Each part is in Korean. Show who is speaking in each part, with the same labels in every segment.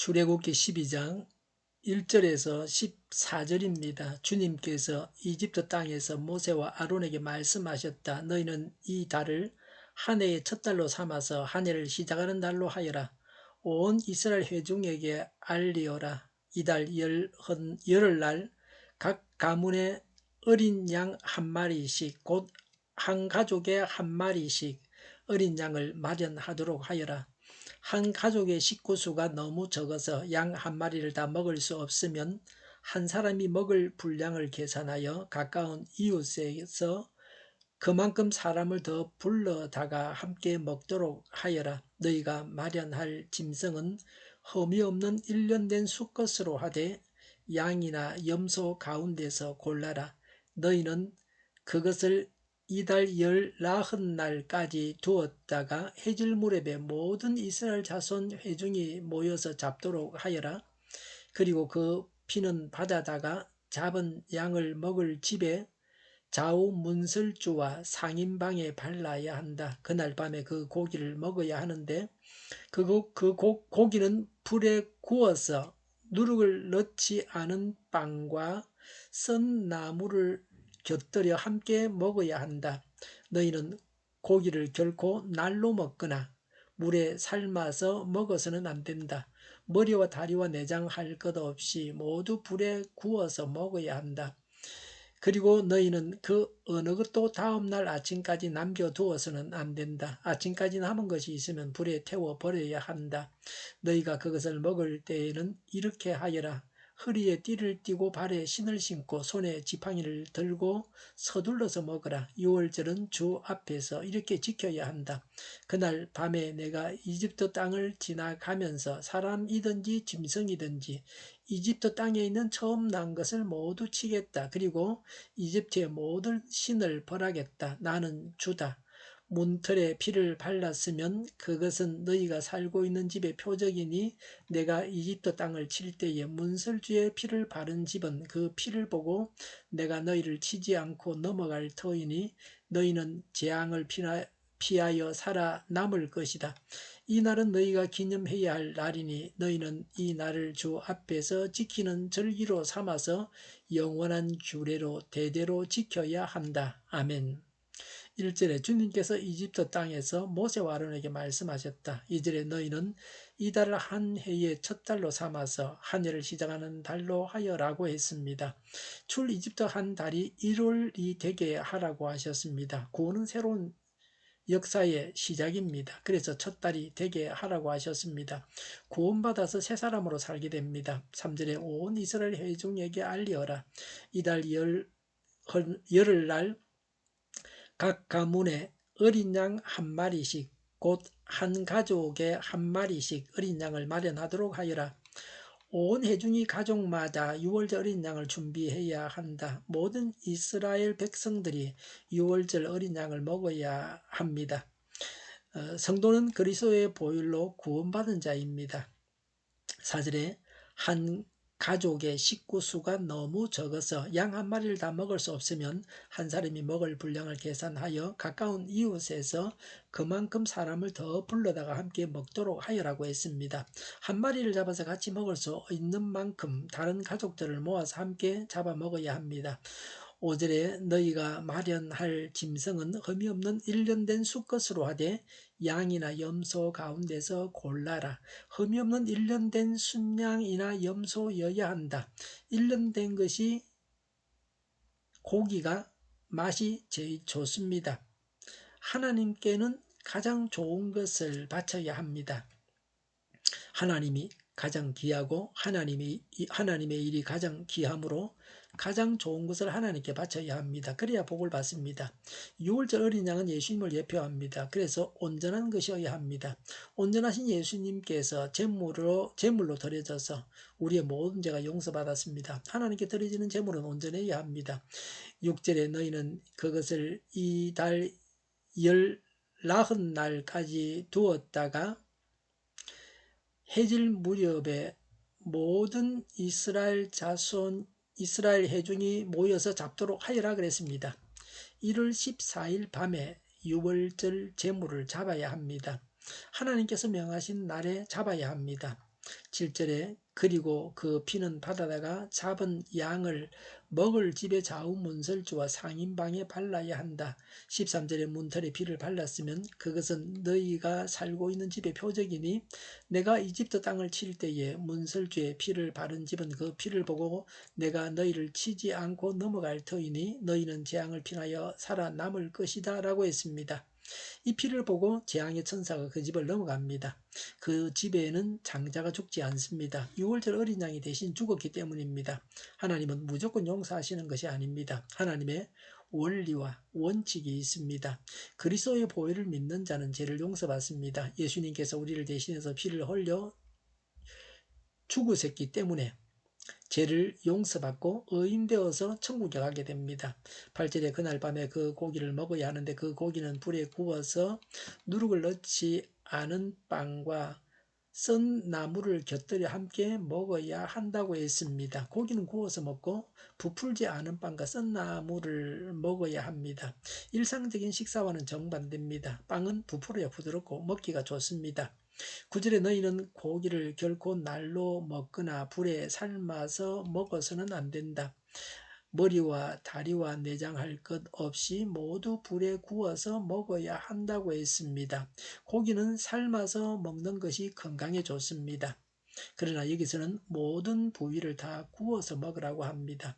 Speaker 1: 출애굽기 12장 1절에서 14절입니다. 주님께서 이집트 땅에서 모세와 아론에게 말씀하셨다. 너희는 이 달을 한 해의 첫 달로 삼아서 한 해를 시작하는 달로 하여라. 온 이스라엘 회중에게 알리어라. 이달 열흘날 각 가문에 어린 양 한 마리씩 곧 한 가족에 한 마리씩 어린 양을 마련하도록 하여라. 한 가족의 식구 수가 너무 적어서 양 한 마리를 다 먹을 수 없으면 한 사람이 먹을 분량을 계산하여 가까운 이웃에서 그만큼 사람을 더 불러다가 함께 먹도록 하여라. 너희가 마련할 짐승은 흠이 없는 일련된 수컷으로 하되 양이나 염소 가운데서 골라라. 너희는 그것을 이달 19날까지 두었다가 해질 무렵에 모든 이스라엘 자손 회중이 모여서 잡도록 하여라. 그리고 그 피는 받아다가 잡은 양을 먹을 집에 좌우 문설주와 상인방에 발라야 한다. 그날 밤에 그 고기를 먹어야 하는데 고기는 불에 구워서 누룩을 넣지 않은 빵과 썬 나물을 곁들여 함께 먹어야 한다. 너희는 고기를 결코 날로 먹거나 물에 삶아서 먹어서는 안 된다. 머리와 다리와 내장 할 것 없이 모두 불에 구워서 먹어야 한다. 그리고 너희는 그 어느 것도 다음날 아침까지 남겨두어서는 안 된다. 아침까지 남은 것이 있으면 불에 태워 버려야 한다. 너희가 그것을 먹을 때에는 이렇게 하여라. 허리에 띠를 띠고 발에 신을 신고 손에 지팡이를 들고 서둘러서 먹어라. 유월절은 주 앞에서 이렇게 지켜야 한다. 그날 밤에 내가 이집트 땅을 지나가면서 사람이든지 짐승이든지 이집트 땅에 있는 처음 난 것을 모두 치겠다. 그리고 이집트의 모든 신을 벌하겠다. 나는 주다. 문틀에 피를 발랐으면 그것은 너희가 살고 있는 집의 표적이니 내가 이집트 땅을 칠 때에 문설주에 피를 바른 집은 그 피를 보고 내가 너희를 치지 않고 넘어갈 터이니 너희는 재앙을 피하여 살아남을 것이다. 이 날은 너희가 기념해야 할 날이니 너희는 이 날을 주 앞에서 지키는 절기로 삼아서 영원한 규례로 대대로 지켜야 한다. 아멘. 1절에 주님께서 이집트 땅에서 모세와 아론에게 말씀하셨다. 2절에 너희는 이 달을 한 해의 첫 달로 삼아서 한 해를 시작하는 달로 하여라고 했습니다. 출 이집트 한 달이 1월이 되게 하라고 하셨습니다. 구원은 새로운 역사의 시작입니다. 그래서 첫 달이 되게 하라고 하셨습니다. 구원받아서 새 사람으로 살게 됩니다. 3절에 온 이스라엘 회중에게 알리어라. 이달 열흘날 각 가문에 어린 양 한 마리씩 곧 한 가족에 한 마리씩 어린 양을 마련하도록 하여라. 온 회중이 가족마다 유월절 어린 양을 준비해야 한다. 모든 이스라엘 백성들이 유월절 어린 양을 먹어야 합니다. 성도는 그리스도의 보혈로 구원받은 자입니다. 4절에 한 가족의 식구 수가 너무 적어서 양 한 마리를 다 먹을 수 없으면 한 사람이 먹을 분량을 계산하여 가까운 이웃에서 그만큼 사람을 더 불러다가 함께 먹도록 하여라고 했습니다. 한 마리를 잡아서 같이 먹을 수 있는 만큼 다른 가족들을 모아서 함께 잡아 먹어야 합니다. 5절에 너희가 마련할 짐승은 흠이 없는 일련된 수컷으로 하되 양이나 염소 가운데서 골라라. 흠이 없는 일련된 순양이나 염소여야 한다. 일련된 것이 고기가 맛이 제일 좋습니다. 하나님께는 가장 좋은 것을 바쳐야 합니다. 하나님이 가장 귀하고 하나님의 일이 가장 귀하므로 가장 좋은 것을 하나님께 바쳐야 합니다. 그래야 복을 받습니다. 유월절 어린 양은 예수님을 예표합니다. 그래서 온전한 것이어야 합니다. 온전하신 예수님께서 제물로 드려져서 우리의 모든 죄가 용서받았습니다. 하나님께 드려지는 제물은 온전해야 합니다. 6절에 너희는 그것을 이달 19날까지 두었다가 해질 무렵에 모든 이스라엘 회중이 모여서 잡도록 하여라 그랬습니다. 1월 14일 밤에 유월절 제물을 잡아야 합니다. 하나님께서 명하신 날에 잡아야 합니다. 7절에 그리고 그 피는 받아다가 잡은 양을 먹을 집의 좌우 문설주와 상인방에 발라야 한다. 13절에 문털에 피를 발랐으면 그것은 너희가 살고 있는 집의 표적이니 내가 이집트 땅을 칠 때에 문설주에 피를 바른 집은 그 피를 보고 내가 너희를 치지 않고 넘어갈 터이니 너희는 재앙을 피하여 살아남을 것이다 라고 했습니다. 이 피를 보고 재앙의 천사가 그 집을 넘어갑니다. 그 집에는 장자가 죽지 않습니다. 6월절 어린 양이 대신 죽었기 때문입니다. 하나님은 무조건 용서하시는 것이 아닙니다. 하나님의 원리와 원칙이 있습니다. 그리스도의 보혈을 믿는 자는 죄를 용서받습니다. 예수님께서 우리를 대신해서 피를 흘려 죽으셨기 때문에 죄를 용서받고 의인되어서 천국에 가게 됩니다. 8절에 그날 밤에 그 고기를 먹어야 하는데 그 고기는 불에 구워서 누룩을 넣지 않은 빵과 썬 나물을 곁들여 함께 먹어야 한다고 했습니다. 고기는 구워서 먹고 부풀지 않은 빵과 썬 나물을 먹어야 합니다. 일상적인 식사와는 정반대입니다. 빵은 부풀어야 부드럽고 먹기가 좋습니다. 9절에 너희는 고기를 결코 날로 먹거나 불에 삶아서 먹어서는 안 된다. 머리와 다리와 내장 할 것 없이 모두 불에 구워서 먹어야 한다고 했습니다. 고기는 삶아서 먹는 것이 건강에 좋습니다. 그러나 여기서는 모든 부위를 다 구워서 먹으라고 합니다.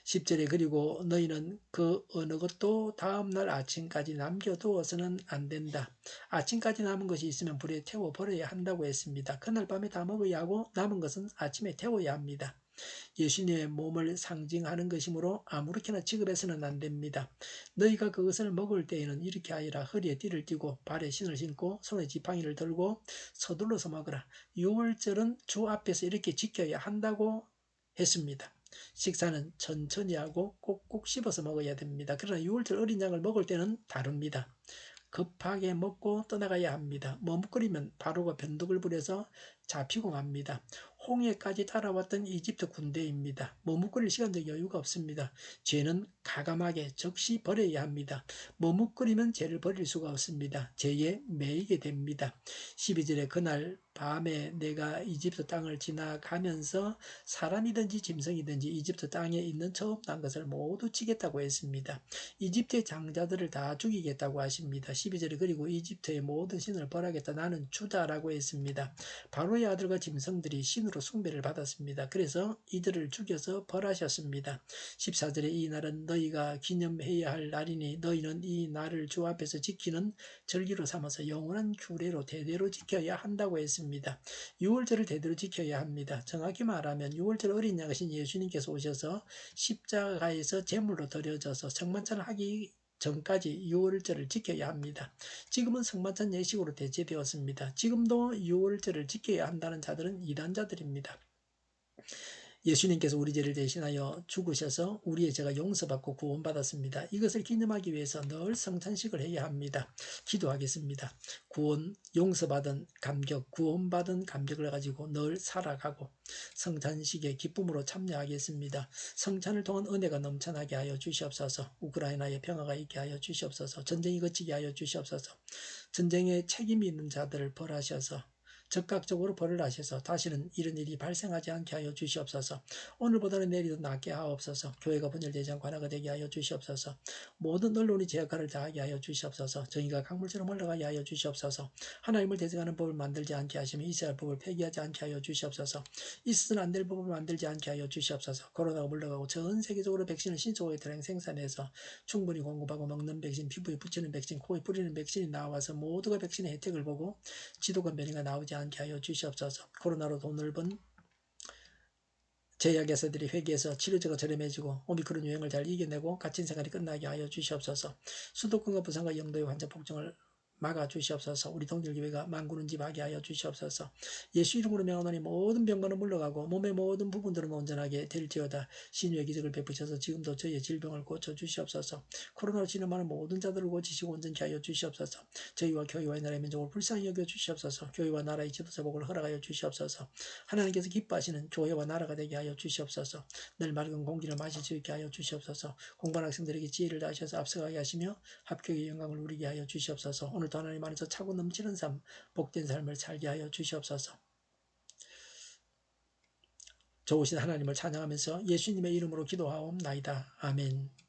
Speaker 1: 10절에 그리고 너희는 그 어느 것도 다음날 아침까지 남겨두어서는 안 된다. 아침까지 남은 것이 있으면 불에 태워 버려야 한다고 했습니다. 그날 밤에 다 먹어야 하고 남은 것은 아침에 태워야 합니다. 예수님의 몸을 상징하는 것이므로 아무렇게나 취급해서는 안 됩니다. 너희가 그것을 먹을 때에는 이렇게 하여라. 허리에 띠를 띠고 발에 신을 신고 손에 지팡이를 들고 서둘러서 먹으라. 6월절은 주 앞에서 이렇게 지켜야 한다고 했습니다. 식사는 천천히 하고 꼭꼭 씹어서 먹어야 됩니다. 그러나 6월절 어린 양을 먹을 때는 다릅니다. 급하게 먹고 떠나가야 합니다. 머뭇거리면 바로가 변덕을 부려서 잡히고 맙니다. 홍해까지 따라왔던 이집트 군대입니다. 머뭇거릴 시간도 여유가 없습니다. 죄는 가감하게 즉시 버려야 합니다. 머뭇거리면 죄를 버릴 수가 없습니다. 죄에 매이게 됩니다. 12절에 그날 밤에 내가 이집트 땅을 지나가면서 사람이든지 짐승이든지 이집트 땅에 있는 처음 난 것을 모두 치겠다고 했습니다. 이집트의 장자들을 다 죽이겠다고 하십니다. 12절에 그리고 이집트의 모든 신을 벌하겠다. 나는 주다라고 했습니다. 바로의 아들과 짐승들이 신으로 숭배를 받았습니다. 그래서 이들을 죽여서 벌하셨습니다. 14절에 이 날은 너희가 기념해야 할 날이니 너희는 이 날을 주 앞에서 지키는 절기로 삼아서 영원한 규례로 대대로 지켜야 한다고 했습니다. 6월절을 대대로 지켜야 합니다. 정확히 말하면 6월절 어린 양이신 예수님께서 오셔서 십자가에서 제물로 드려져서 성만찬을 하기 전까지 6월절을 지켜야 합니다. 지금은 성만찬 예식으로 대체되었습니다. 지금도 6월절을 지켜야 한다는 자들은 이단자들입니다. 예수님께서 우리 죄를 대신하여 죽으셔서 우리의 죄가 용서받고 구원받았습니다. 이것을 기념하기 위해서 늘 성찬식을 해야 합니다. 기도하겠습니다. 구원, 용서받은 감격, 구원받은 감격을 가지고 늘 살아가고 성찬식의 기쁨으로 참여하겠습니다. 성찬을 통한 은혜가 넘쳐나게 하여 주시옵소서. 우크라이나에 평화가 있게 하여 주시옵소서. 전쟁이 그치게 하여 주시옵소서. 전쟁에 책임이 있는 자들을 벌하셔서 적극적으로 벌을 하셔서 다시는 이런 일이 발생하지 않게 하여 주시옵소서. 오늘보다는 내일이 더 낫게 하옵소서. 교회가 분열되지 않고 하나가 되게 하여 주시옵소서. 모든 언론이 제 역할을 다하게 하여 주시옵소서. 정의가 강물처럼 흘러가게 하여 주시옵소서. 하나님을 대적하는 법을 만들지 않게 하시며 이스라엘 법을 폐기하지 않게 하여 주시옵소서. 있어서는 안 될 법을 만들지 않게 하여 주시옵소서. 코로나가 물러가고 전 세계적으로 백신을 신속하게 대량 생산해서 충분히 공급하고 먹는 백신, 피부에 붙이는 백신, 코에 뿌리는 백신이 나와서 모두가 백신의 혜택을 보고 지독한 변이가 나오지 않게 하여 주시옵소서. 코로나로 돈을 번 제약회사들이 회계해서 치료제가 저렴해지고 오미크론 유행을 잘 이겨내고 갇힌 생활이 끝나게 하여 주시옵소서. 수도권과 부산과 영도의 환자 폭증을 막아 주시옵소서. 우리 동질교회가 만군은집하게 하여 주시옵소서. 예수 이름으로 명하노니 모든 병만은 물러가고 몸의 모든 부분들은 온전하게 될지어다. 신유의 기적을 베푸셔서 지금도 저희의 질병을 고쳐 주시옵소서. 코로나로 진행하는 모든 자들을 고치시고 온전케 하여 주시옵소서. 저희와 교회와 나라의 민족을 불쌍히 여겨 주시옵소서. 교회와 나라의 지도자 복을 허락하여 주시옵소서. 하나님께서 기뻐하시는 교회와 나라가 되게 하여 주시옵소서. 늘 맑은 공기를 마실 수 있게 하여 주시옵소서. 공부하는 학생들에게 지혜를 다하셔서 앞서가게 하시며 합격의 영광을 누리게 하여 주시옵소서. 오늘도 하나님 안에서 차고 넘치는 삶, 복된 삶을 살게 하여 주시옵소서. 좋으신 하나님을 찬양하면서 예수님의 이름으로 기도하옵나이다. 아멘.